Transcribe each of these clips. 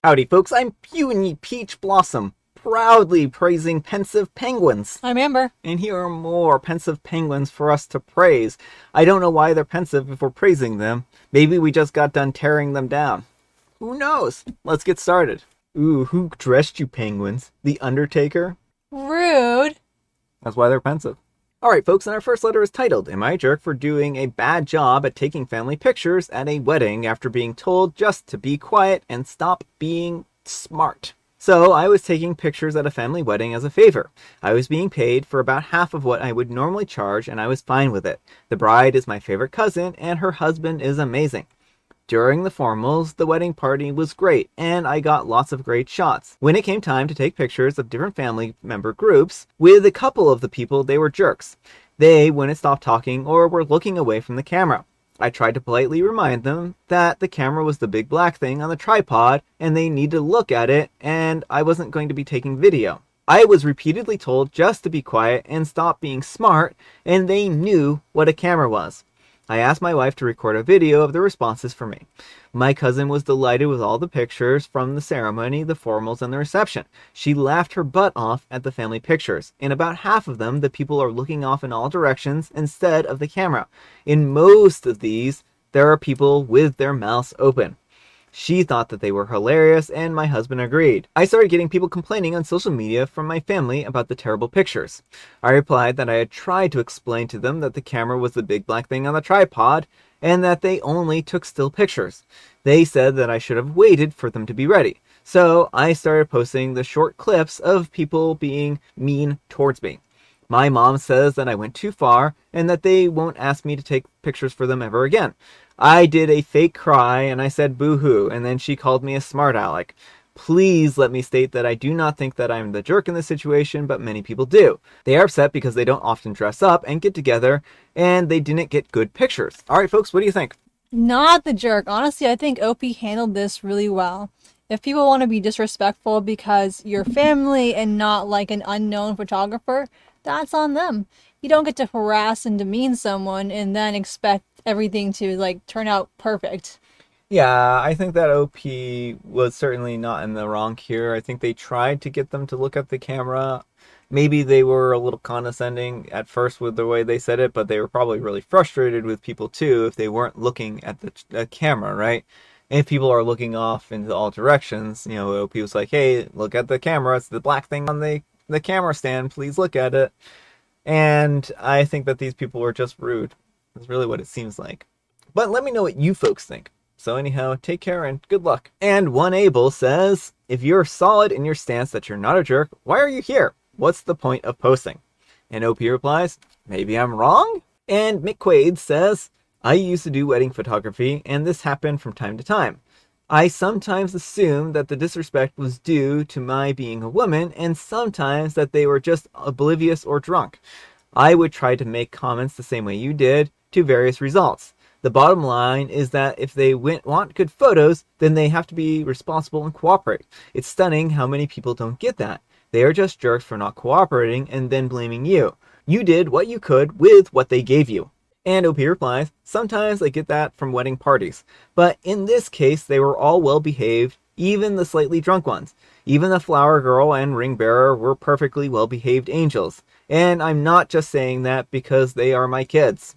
Howdy folks, I'm Puny Peach Blossom, proudly praising pensive penguins. I'm Amber. And here are more pensive penguins for us to praise. I don't know why they're pensive if we're praising them. Maybe we just got done tearing them down. Who knows? Let's get started. Ooh, who dressed you penguins? The Undertaker? Rude. That's why they're pensive. Alright folks, and our first letter is titled, Am I a Jerk for Doing a Bad Job at Taking Family Pictures at a Wedding After Being Told Just to Be Quiet and Stop Being Smart? So, I was taking pictures at a family wedding as a favor. I was being paid for about half of what I would normally charge, and I was fine with it. The bride is my favorite cousin, and her husband is amazing. During the formals, the wedding party was great, and I got lots of great shots. When it came time to take pictures of different family member groups, with a couple of the people, they were jerks. They wouldn't stop talking or were looking away from the camera. I tried to politely remind them that the camera was the big black thing on the tripod, and they needed to look at it, and I wasn't going to be taking video. I was repeatedly told just to be quiet and stop being smart, and they knew what a camera was. I asked my wife to record a video of the responses for me. My cousin was delighted with all the pictures from the ceremony, the formals, and the reception. She laughed her butt off at the family pictures. In about half of them, the people are looking off in all directions instead of the camera. In most of these, there are people with their mouths open. She thought that they were hilarious, and my husband agreed. I started getting people complaining on social media from my family about the terrible pictures. I replied that I had tried to explain to them that the camera was the big black thing on the tripod, and that they only took still pictures. They said that I should have waited for them to be ready. So I started posting the short clips of people being mean towards me. My mom says that I went too far, and that they won't ask me to take pictures for them ever again. I did a fake cry, and I said boo-hoo, and then she called me a smart aleck. Please let me state that I do not think that I'm the jerk in this situation, but many people do. They are upset because they don't often dress up and get together, and they didn't get good pictures. Alright folks, what do you think? Not the jerk. Honestly, I think OP handled this really well. If people want to be disrespectful because you're family and not like an unknown photographer, that's on them. You don't get to harass and demean someone and then expect everything to like turn out perfect. Yeah, I think that OP was certainly not in the wrong here. I think they tried to get them to look at the camera. Maybe they were a little condescending at first with the way they said it, but they were probably really frustrated with people too if they weren't looking at the camera, right? And if people are looking off into all directions, OP was like, hey, look at the camera. It's the black thing on the camera stand. Please look at it. And I think that these people were just rude. That's really what it seems like. But let me know what you folks think. So anyhow, take care and good luck. And one Abel says, if you're solid in your stance that you're not a jerk, why are you here? What's the point of posting? And OP replies, maybe I'm wrong? And Mick Quaid says, I used to do wedding photography, and this happened from time to time. I sometimes assumed that the disrespect was due to my being a woman, and sometimes that they were just oblivious or drunk. I would try to make comments the same way you did, to various results. The bottom line is that if they want good photos, then they have to be responsible and cooperate. It's stunning how many people don't get that. They are just jerks for not cooperating and then blaming you. You did what you could with what they gave you. And OP replies, sometimes I get that from wedding parties. But in this case, they were all well behaved, even the slightly drunk ones. Even the flower girl and ring bearer were perfectly well behaved angels. And I'm not just saying that because they are my kids.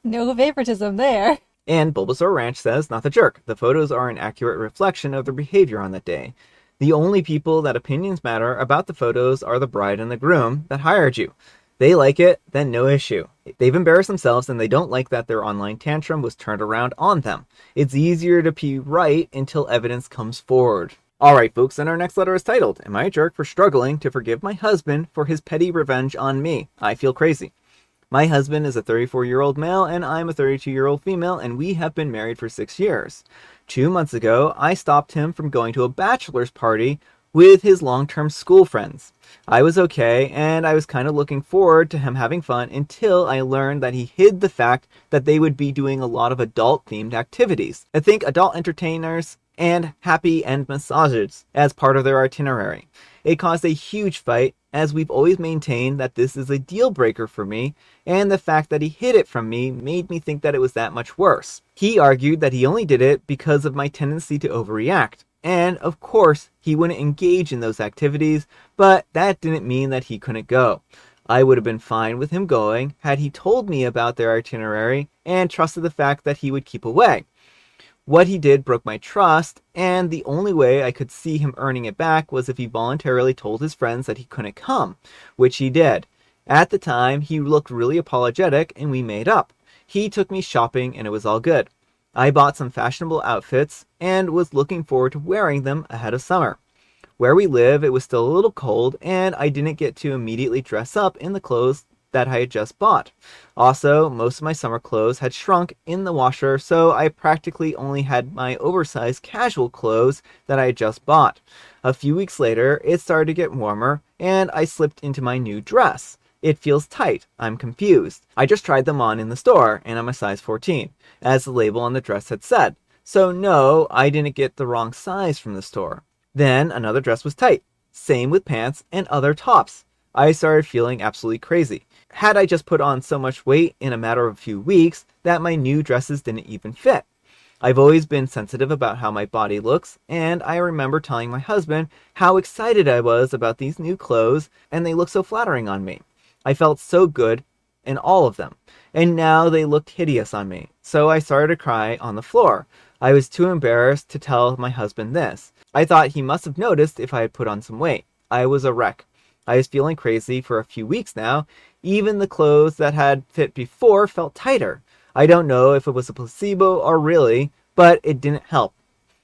No favoritism there. And Bulbasaur Ranch says, not the jerk. The photos are an accurate reflection of their behavior on that day. The only people that opinions matter about the photos are the bride and the groom that hired you. They like it, then no issue. They've embarrassed themselves and they don't like that their online tantrum was turned around on them. It's easier to be right until evidence comes forward. Alright folks, and our next letter is titled, Am I a jerk for struggling to forgive my husband for his petty revenge on me? I feel crazy. My husband is a 34-year-old male and I'm a 32-year-old female, and we have been married for 6 years. 2 months ago, I stopped him from going to a bachelor's party with his long-term school friends. I was okay, and I was kind of looking forward to him having fun until I learned that he hid the fact that they would be doing a lot of adult-themed activities. I think adult entertainers and happy end massages as part of their itinerary. It caused a huge fight, as we've always maintained that this is a deal breaker for me, and the fact that he hid it from me made me think that it was that much worse. He argued that he only did it because of my tendency to overreact, and of course he wouldn't engage in those activities, but that didn't mean that he couldn't go. I would have been fine with him going had he told me about their itinerary and trusted the fact that he would keep away. What he did broke my trust, and the only way I could see him earning it back was if he voluntarily told his friends that he couldn't come, which he did. At the time, he looked really apologetic, and we made up. He took me shopping, and it was all good. I bought some fashionable outfits, and was looking forward to wearing them ahead of summer. Where we live, it was still a little cold, and I didn't get to immediately dress up in the clothes that I had just bought. Also, most of my summer clothes had shrunk in the washer, so I practically only had my oversized casual clothes that I had just bought. A few weeks later, it started to get warmer, and I slipped into my new dress. It feels tight. I'm confused. I just tried them on in the store, and I'm a size 14, as the label on the dress had said. So no, I didn't get the wrong size from the store. Then another dress was tight. Same with pants and other tops. I started feeling absolutely crazy. Had I just put on so much weight in a matter of a few weeks that my new dresses didn't even fit? I've always been sensitive about how my body looks, and I remember telling my husband how excited I was about these new clothes, and they look so flattering on me. I felt so good in all of them, and now they looked hideous on me. So I started to cry on the floor. I was too embarrassed to tell my husband this. I thought he must have noticed if I had put on some weight. I was a wreck. I was feeling crazy for a few weeks now. Even the clothes that had fit before felt tighter. I don't know if it was a placebo or really, but it didn't help.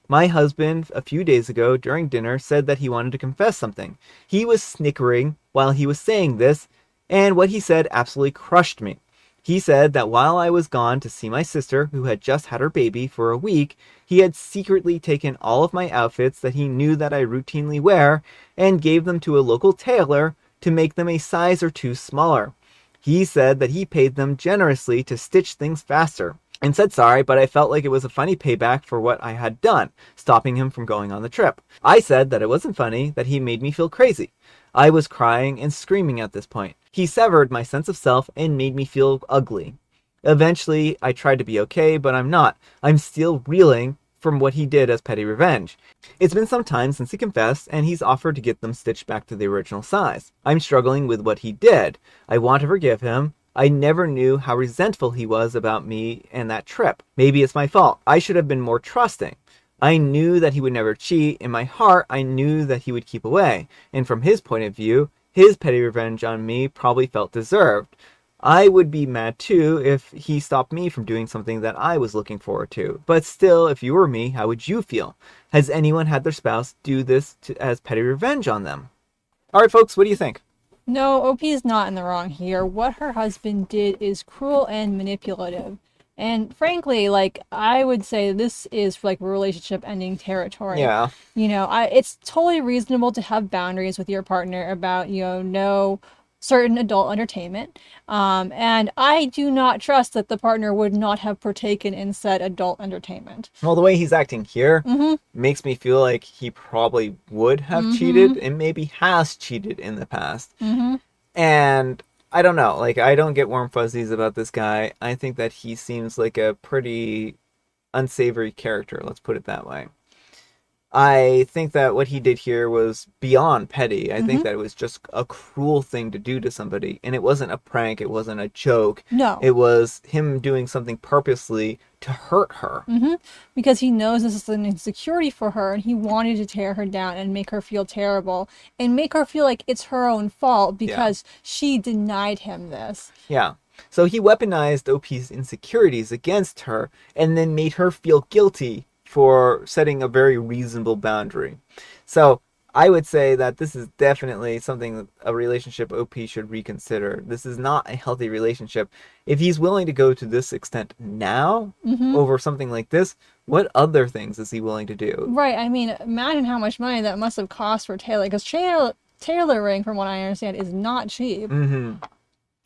My husband, a few days ago during dinner, said that he wanted to confess something. He was snickering while he was saying this, and what he said absolutely crushed me. He said that while I was gone to see my sister, who had just had her baby, for a week, he had secretly taken all of my outfits that he knew that I routinely wear and gave them to a local tailor to make them a size or two smaller. He said that he paid them generously to stitch things faster, and said sorry, but I felt like it was a funny payback for what I had done, stopping him from going on the trip. I said that it wasn't funny, that he made me feel crazy. I was crying and screaming at this point. He severed my sense of self and made me feel ugly. Eventually, I tried to be okay, but I'm not. I'm still reeling from what he did as petty revenge. It's been some time since he confessed, and he's offered to get them stitched back to the original size. I'm struggling with what he did. I want to forgive him. I never knew how resentful he was about me and that trip. Maybe it's my fault. I should have been more trusting. I knew that he would never cheat. In my heart, I knew that he would keep away. And from his point of view, his petty revenge on me probably felt deserved. I would be mad too if he stopped me from doing something that I was looking forward to. But still, if you were me, how would you feel? Has anyone had their spouse do this as petty revenge on them? Alright folks, what do you think? No, OP is not in the wrong here. What her husband did is cruel and manipulative. And frankly, like, I would say this is like relationship ending territory. Yeah. It's totally reasonable to have boundaries with your partner about, no certain adult entertainment. And I do not trust that the partner would not have partaken in said adult entertainment. Well, the way he's acting here Mm-hmm. makes me feel like he probably would have cheated and maybe has cheated in the past. Mm-hmm. And I don't know, like, I don't get warm fuzzies about this guy. I think that he seems like a pretty unsavory character, let's put it that way. I think that what he did here was beyond petty. I think that it was just a cruel thing to do to somebody. And it wasn't a prank, it wasn't a joke. No. It was him doing something purposely to hurt her. Mm-hmm. Because he knows this is an insecurity for her, and he wanted to tear her down and make her feel terrible and make her feel like it's her own fault because she denied him this. Yeah. So he weaponized OP's insecurities against her and then made her feel guilty for setting a very reasonable boundary. So I would say that this is definitely something, a relationship OP should reconsider. This is not a healthy relationship. If he's willing to go to this extent now over something like this, what other things is he willing to do? Right. I mean, imagine how much money that must have cost for Taylor, because tailoring, from what I understand, is not cheap.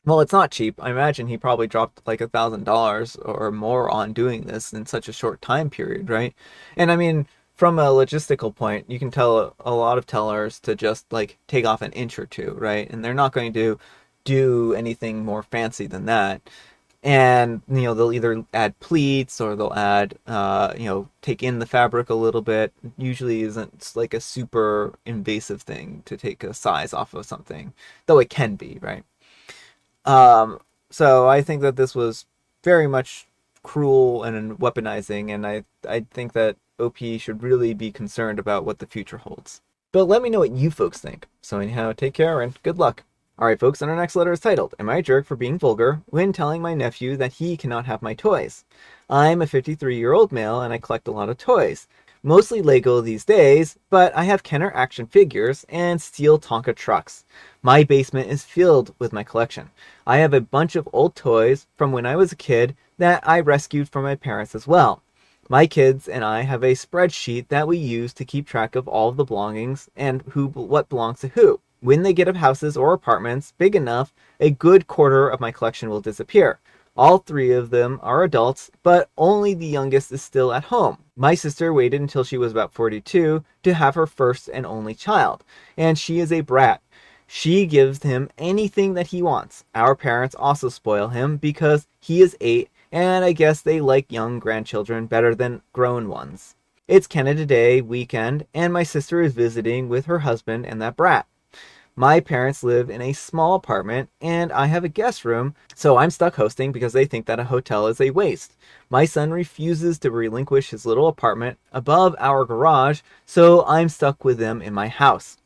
Well, it's not cheap. I imagine he probably dropped like $1,000 or more on doing this in such a short time period, right? And I mean, from a logistical point, you can tell a lot of tellers to just like take off an inch or two, right? And they're not going to do anything more fancy than that. And they'll either add pleats or they'll add take in the fabric a little bit. Usually isn't like a super invasive thing to take a size off of something, though it can be, right? So I think that this was very much cruel and weaponizing, and I think that OP should really be concerned about what the future holds. But let me know what you folks think. So anyhow, take care and good luck. Alright folks, and our next letter is titled, Am I a Jerk for Being Vulgar When Telling My Nephew That He Cannot Have My Toys? I'm a 53-year-old male and I collect a lot of toys. Mostly Lego these days, but I have Kenner action figures and steel Tonka trucks. My basement is filled with my collection. I have a bunch of old toys from when I was a kid that I rescued from my parents as well. My kids and I have a spreadsheet that we use to keep track of all of the belongings and what belongs to who. When they get up houses or apartments big enough, a good quarter of my collection will disappear. All 3 of them are adults, but only the youngest is still at home. My sister waited until she was about 42 to have her first and only child, and she is a brat. She gives him anything that he wants. Our parents also spoil him because he is 8, and I guess they like young grandchildren better than grown ones. It's Canada Day weekend, and my sister is visiting with her husband and that brat. My parents live in a small apartment, and I have a guest room, so I'm stuck hosting because they think that a hotel is a waste. My son refuses to relinquish his little apartment above our garage, so I'm stuck with them in my house.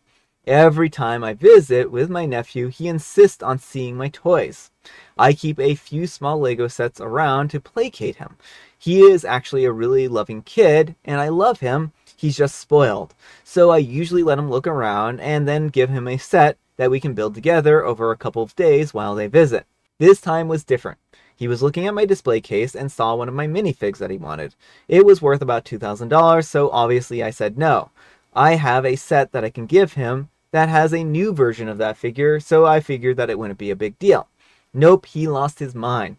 Every time I visit with my nephew, he insists on seeing my toys. I keep a few small Lego sets around to placate him. He is actually a really loving kid, and I love him. He's just spoiled. So I usually let him look around and then give him a set that we can build together over a couple of days while they visit. This time was different. He was looking at my display case and saw one of my minifigs that he wanted. It was worth about $2,000, so obviously I said no. I have a set that I can give him that has a new version of that figure, so I figured that it wouldn't be a big deal. Nope, he lost his mind.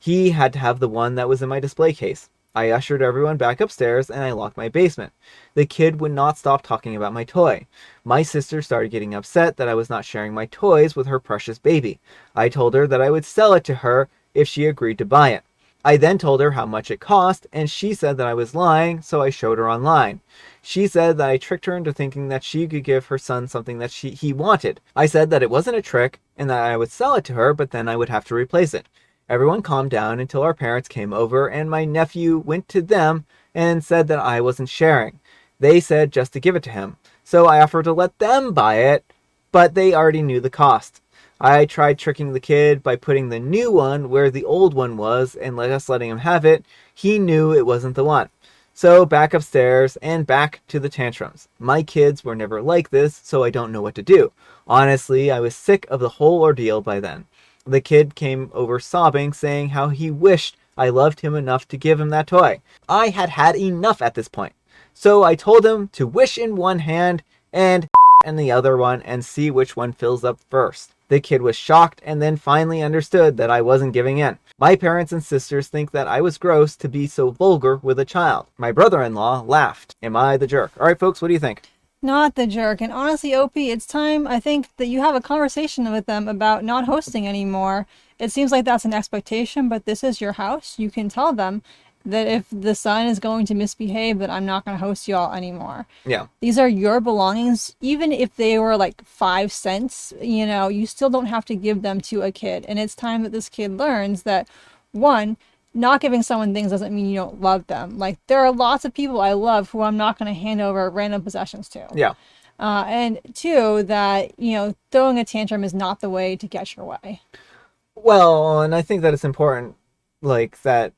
He had to have the one that was in my display case. I ushered everyone back upstairs and I locked my basement. The kid would not stop talking about my toy. My sister started getting upset that I was not sharing my toys with her precious baby. I told her that I would sell it to her if she agreed to buy it. I then told her how much it cost, and she said that I was lying, so I showed her online. She said that I tricked her into thinking that she could give her son something that he wanted. I said that it wasn't a trick and that I would sell it to her, but then I would have to replace it. Everyone calmed down until our parents came over and my nephew went to them and said that I wasn't sharing. They said just to give it to him. So I offered to let them buy it, but they already knew the cost. I tried tricking the kid by putting the new one where the old one was and just letting him have it. He knew it wasn't the one. So back upstairs and back to the tantrums. My kids were never like this, so I don't know what to do. Honestly, I was sick of the whole ordeal by then. The kid came over sobbing, saying how he wished I loved him enough to give him that toy. I had had enough at this point. So I told him to wish in one hand and in the other one and see which one fills up first. The kid was shocked and then finally understood that I wasn't giving in. My parents and sisters think that I was gross to be so vulgar with a child. My brother-in-law laughed. Am I the jerk? All right, folks, what do you think? Not the jerk. And honestly, Opie, it's time, I think, that you have a conversation with them about not hosting anymore. It seems like that's an expectation, but this is your house. You can tell them that if the son is going to misbehave, that I'm not going to host y'all anymore. Yeah. These are your belongings. Even if they were like 5 cents, you still don't have to give them to a kid. And it's time that this kid learns that, one, not giving someone things doesn't mean you don't love them. Like, there are lots of people I love who I'm not going to hand over random possessions to. Yeah. And two, that, throwing a tantrum is not the way to get your way. Well, and I think that it's important, that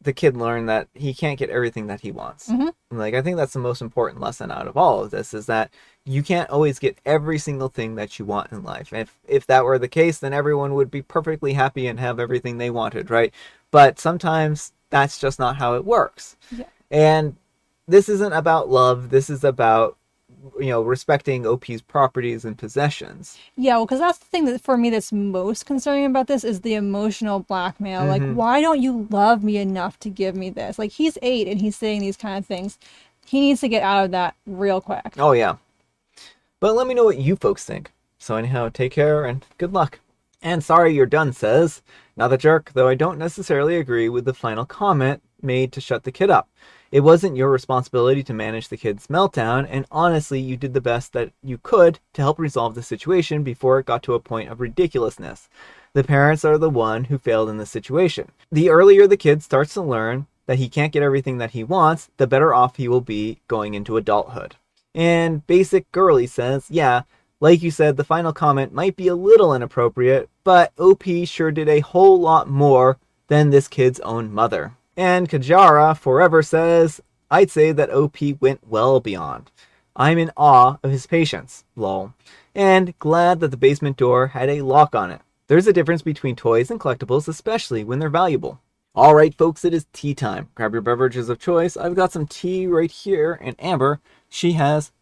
the kid learn that he can't get everything that he wants. Mm-hmm. I think that's the most important lesson out of all of this, is that you can't always get every single thing that you want in life. If that were the case, then everyone would be perfectly happy and have everything they wanted, right? But sometimes that's just not how it works. Yeah. And this isn't about love. This is about, respecting OP's properties and possessions. Yeah, well, because that's the thing that for me that's most concerning about this is the emotional blackmail. Mm-hmm. Like, why don't you love me enough to give me this? Like, he's 8 and he's saying these kind of things. He needs to get out of that real quick. Oh, yeah. But let me know what you folks think. So anyhow, take care and good luck. And sorry you're done says, Not the jerk, though I don't necessarily agree with the final comment made to shut the kid up. It wasn't your responsibility to manage the kid's meltdown, and honestly, you did the best that you could to help resolve the situation before it got to a point of ridiculousness. The parents are the one who failed in this situation. The earlier the kid starts to learn that he can't get everything that he wants, the better off he will be going into adulthood. And Basic Girly says, yeah, like you said, the final comment might be a little inappropriate, but OP sure did a whole lot more than this kid's own mother. And Kajara Forever says, I'd say that OP went well beyond. I'm in awe of his patience, lol. And glad that the basement door had a lock on it. There's a difference between toys and collectibles, especially when they're valuable. Alright folks, it is tea time. Grab your beverages of choice. I've got some tea right here, and Amber, she has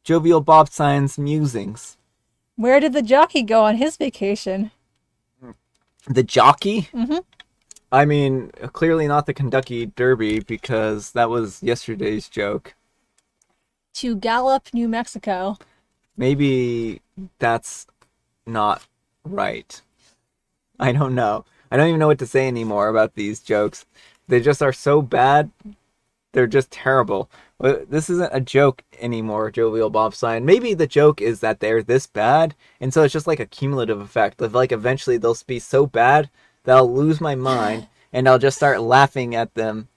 Jovial Bob Sign's musings. Where did the jockey go on his vacation? The jockey? Mm-hmm. I mean, clearly not the Kentucky Derby, because that was yesterday's joke. To Gallup, New Mexico. Maybe that's not right. I don't know. I don't even know what to say anymore about these jokes. They just are so bad. They're just terrible. This isn't a joke anymore, Jovial Bob Sign. Maybe the joke is that they're this bad, and so it's just like a cumulative effect of like eventually they'll be so bad that I'll lose my mind and I'll just start laughing at them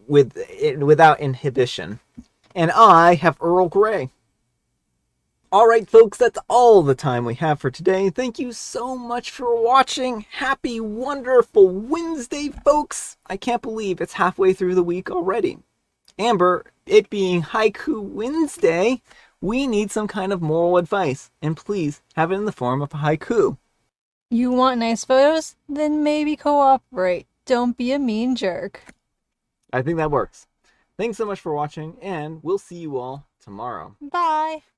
without inhibition. And I have Earl Grey. Alright folks, that's all the time we have for today. Thank you so much for watching. Happy wonderful Wednesday, folks. I can't believe it's halfway through the week already. Amber, it being Haiku Wednesday, we need some kind of moral advice. And please have it in the form of a haiku. You want nice photos? Then maybe cooperate. Don't be a mean jerk. I think that works. Thanks so much for watching, and we'll see you all tomorrow. Bye.